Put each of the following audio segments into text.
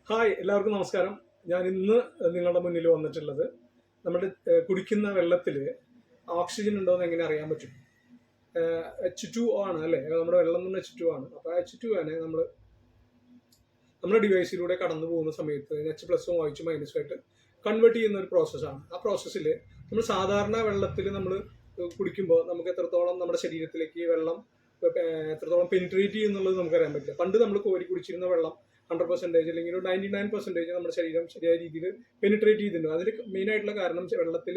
Hi, എല്ലാവർക്കും നമസ്കാരം. ഞാൻ ഇന്ന് നിങ്ങളുടെ മുന്നിൽ വന്നിട്ടുള്ളത് നമ്മുടെ കുടിക്കുന്ന വെള്ളത്തിൽ ഓക്സിജൻ ഉണ്ടോ എന്ന് എങ്ങനെ അറിയാൻ പറ്റും. H2O ആണ് അല്ലേ, നമ്മുടെ വെള്ളം എന്ന് H2O ആണ്. അപ്പോൾ H2O നമ്മുടെ ഡിവൈസിലൂടെ കടന്നു പോകുന്ന സമയത്ത് H+ഉം OH- ആയിട്ട് കൺവേർട്ട് ചെയ്യുന്ന ഒരു പ്രോസസ്സാണ്. ആ പ്രോസസ്സിൽ നമ്മൾ സാധാരണ വെള്ളത്തിൽ നമ്മൾ കുടിക്കുമ്പോൾ നമുക്ക് എത്രത്തോളം നമ്മുടെ ശരീരത്തിലേക്ക് വെള്ളം എത്രത്തോളം പെനിട്രേറ്റ് ചെയ്യുന്നുള്ളത് നമുക്കറിയാൻ പറ്റില്ല. പണ്ട് നമ്മൾ കോരി കുടിച്ചിരുന്ന വെള്ളം 100% അല്ലെങ്കിൽ ഒരു 99% നമ്മുടെ ശരീരം ശരിയായ രീതിയിൽ പെനിട്രേറ്റ് ചെയ്തിട്ടുണ്ട്. അതിൽ മെയിൻ ആയിട്ടുള്ള കാരണം വെള്ളത്തിൽ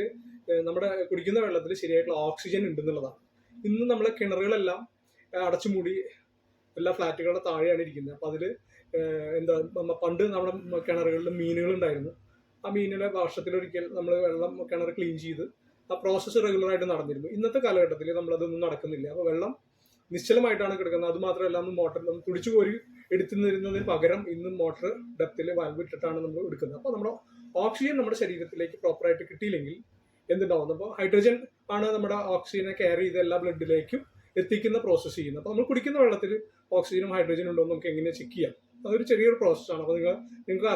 നമ്മുടെ കുടിക്കുന്ന വെള്ളത്തിൽ ശരിയായിട്ടുള്ള ഓക്സിജൻ ഉണ്ടെന്നുള്ളതാണ്. ഇന്ന് നമ്മളെ കിണറുകളെല്ലാം അടച്ചുമൂടി എല്ലാ ഫ്ലാറ്റുകളുടെ താഴെയാണ് ഇരിക്കുന്നത്. അപ്പോൾ അതിൽ പണ്ട് നമ്മുടെ കിണറുകളിൽ മീനുകളുണ്ടായിരുന്നു. ആ മീനിനെ വർഷത്തിലൊരിക്കൽ നമ്മൾ വെള്ളം കിണർ ക്ലീൻ ചെയ്ത് ആ പ്രോസസ്സ് റെഗുലറായിട്ട് നടന്നിരുന്നു. ഇന്നത്തെ കാലഘട്ടത്തിൽ നമ്മളതൊന്നും നടക്കുന്നില്ല. അപ്പോൾ വെള്ളം നിശ്ചലമായിട്ടാണ് കിടക്കുന്നത്. അതുമാത്രമല്ല, നമ്മൾ മോട്ടർ തുടിച്ചു കോരി എടുത്തുനിന്നതിന് പകരം ഇന്ന് മോട്ടർ ഡെപ്തിൽ വാൽവ് ഇട്ടിട്ടാണ് നമ്മൾ എടുക്കുന്നത്. അപ്പോൾ നമ്മുടെ ഓക്സിജൻ നമ്മുടെ ശരീരത്തിലേക്ക് പ്രോപ്പറായിട്ട് കിട്ടിയില്ലെങ്കിൽ എന്തുണ്ടാവും? അപ്പോൾ ഹൈഡ്രജൻ ആണ് നമ്മുടെ ഓക്സിജനെ കെയർ ചെയ്ത് എല്ലാ ബ്ലഡിലേക്കും എത്തിക്കുന്ന പ്രോസസ്സ് ചെയ്യുന്നത്. അപ്പോൾ നമ്മൾ കുടിക്കുന്ന വെള്ളത്തിൽ ഓക്സിജനും ഹൈഡ്രജനും ഉണ്ടോ എന്ന് നമുക്ക് എങ്ങനെ ചെക്ക് ചെയ്യാം? അതൊരു ചെറിയൊരു പ്രോസസ്സാണ്. അപ്പോൾ നിങ്ങൾക്ക്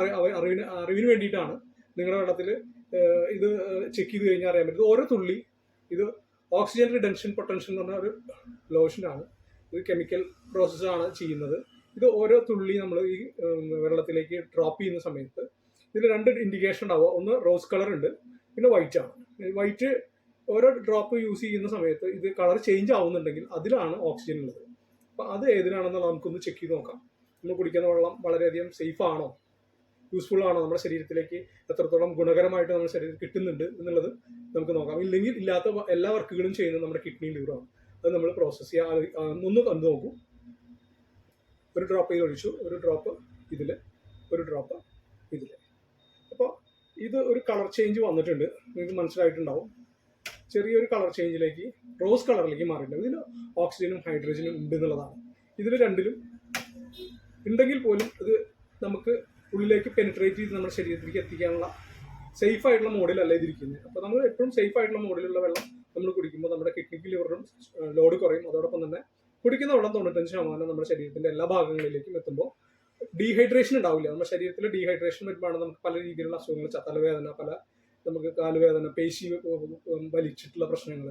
അറിവിന് വേണ്ടിയിട്ടാണ് നിങ്ങളുടെ വെള്ളത്തിൽ ഇത് ചെക്ക് ചെയ്ത് കഴിഞ്ഞാൽ അറിയാൻ പറ്റും. ഓരോ തുള്ളി ഇത് ഓക്സിജൻ റിഡക്ഷൻ പൊട്ടൻഷ്യൽ എന്ന് പറഞ്ഞ ഒരു ലോഷനാണ്. ഇത് കെമിക്കൽ പ്രോസസ്സാണ് ചെയ്യുന്നത്. ഇത് ഓരോ തുള്ളി നമ്മൾ ഈ വെള്ളത്തിലേക്ക് ഡ്രോപ്പ് ചെയ്യുന്ന സമയത്ത് ഇതിൽ രണ്ട് ഇൻഡിക്കേഷൻ ഉണ്ടാവുക. ഒന്ന് റോസ് കളർ ഉണ്ട്, പിന്നെ വൈറ്റ് ആണ്. വൈറ്റ് ഓരോ ഡ്രോപ്പ് യൂസ് ചെയ്യുന്ന സമയത്ത് ഇത് കളർ ചേഞ്ച് ആവുന്നുണ്ടെങ്കിൽ അതിലാണ് ഓക്സിജൻ ഉള്ളത്. അപ്പോൾ അത് ഏതിനാണെന്നുള്ളത് നമുക്കൊന്ന് ചെക്ക് ചെയ്ത് നോക്കാം. നമ്മൾ കുടിക്കുന്ന വെള്ളം വളരെയധികം സേഫ് ആണോ, യൂസ്ഫുൾ ആണോ, നമ്മുടെ ശരീരത്തിലേക്ക് എത്രത്തോളം ഗുണകരമായിട്ട് നമ്മുടെ ശരീരത്തിൽ കിട്ടുന്നുണ്ട് എന്നുള്ളത് നമുക്ക് നോക്കാം. ഇല്ലെങ്കിൽ ഇല്ലാത്ത എല്ലാ വർക്കുകളും ചെയ്യുന്നത് നമ്മുടെ കിഡ്നി ലിവറാണ്. അത് നമ്മൾ പ്രോസസ്സ് ചെയ്യാൻ ഒന്ന് കണ്ടു നോക്കൂ. ഒരു ഡ്രോപ്പ് ഇതിൽ ഒഴിച്ചു, ഒരു ഡ്രോപ്പ് ഇതിൽ, ഒരു ഡ്രോപ്പ് ഇതിൽ. അപ്പോൾ ഇത് ഒരു കളർ ചേഞ്ച് വന്നിട്ടുണ്ട്, നിങ്ങൾക്ക് മനസ്സിലായിട്ടുണ്ടാവും. ചെറിയൊരു കളർ ചേഞ്ചിലേക്ക് റോസ് കളറിലേക്ക് മാറിയിട്ടുണ്ട്. ഇതിൽ ഓക്സിജനും ഹൈഡ്രജനും ഉണ്ട് എന്നുള്ളതാണ്. ഇതിൽ രണ്ടിലും ഉണ്ടെങ്കിൽ പോലും ഇത് നമുക്ക് ഉള്ളിലേക്ക് പെനിട്രേറ്റ് ചെയ്ത് നമ്മുടെ ശരീരത്തിലേക്ക് എത്തിക്കാനുള്ള സേഫ് ആയിട്ടുള്ള മോഡിലല്ല ഇതിരിക്കുന്നത്. അപ്പോൾ നമ്മൾ എപ്പോഴും സേഫ് ആയിട്ടുള്ള മോഡിലുള്ള വെള്ളം നമ്മൾ കുടിക്കുമ്പോൾ നമ്മുടെ കിഡ്നിക്ക് ലിവറും ലോഡ് കുറയും. അതോടൊപ്പം തന്നെ കുടിക്കുന്ന വെള്ളം 95% നമ്മുടെ ശരീരത്തിൻ്റെ എല്ലാ ഭാഗങ്ങളിലേക്കും എത്തുമ്പോൾ ഡീഹൈഡ്രേഷൻ ഉണ്ടാവില്ല. നമ്മുടെ ശരീരത്തിൽ ഡീഹൈഡ്രേഷൻ വരുമ്പോഴാണ് നമുക്ക് പല രീതിയിലുള്ള അസുഖങ്ങൾ, തലവേദന, നമുക്ക് കാലുവേദന, പേശി വലിച്ചിട്ടുള്ള പ്രശ്നങ്ങൾ,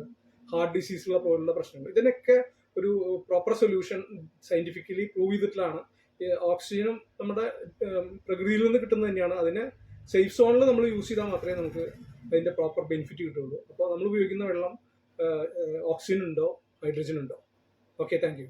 ഹാർട്ട് ഡിസീസുള്ള പോലുള്ള പ്രശ്നങ്ങൾ. ഇതിനൊക്കെ ഒരു പ്രോപ്പർ സൊല്യൂഷൻ സയന്റിഫിക്കലി പ്രൂവ് ചെയ്തിട്ടുള്ളതാണ്. ഓക്സിജനും നമ്മുടെ പ്രകൃതിയിൽ നിന്ന് കിട്ടുന്നത് തന്നെയാണ്. അതിനെ സേഫ് സോണിൽ നമ്മൾ യൂസ് ചെയ്താൽ മാത്രമേ നമുക്ക് അതിൻ്റെ പ്രോപ്പർ ബെനിഫിറ്റ് കിട്ടുള്ളൂ. അപ്പോൾ നമ്മൾ ഉപയോഗിക്കുന്ന വെള്ളം ഓക്സിജൻ ഉണ്ടോ, ഹൈഡ്രജൻ ഉണ്ടോ? Okay, thank you.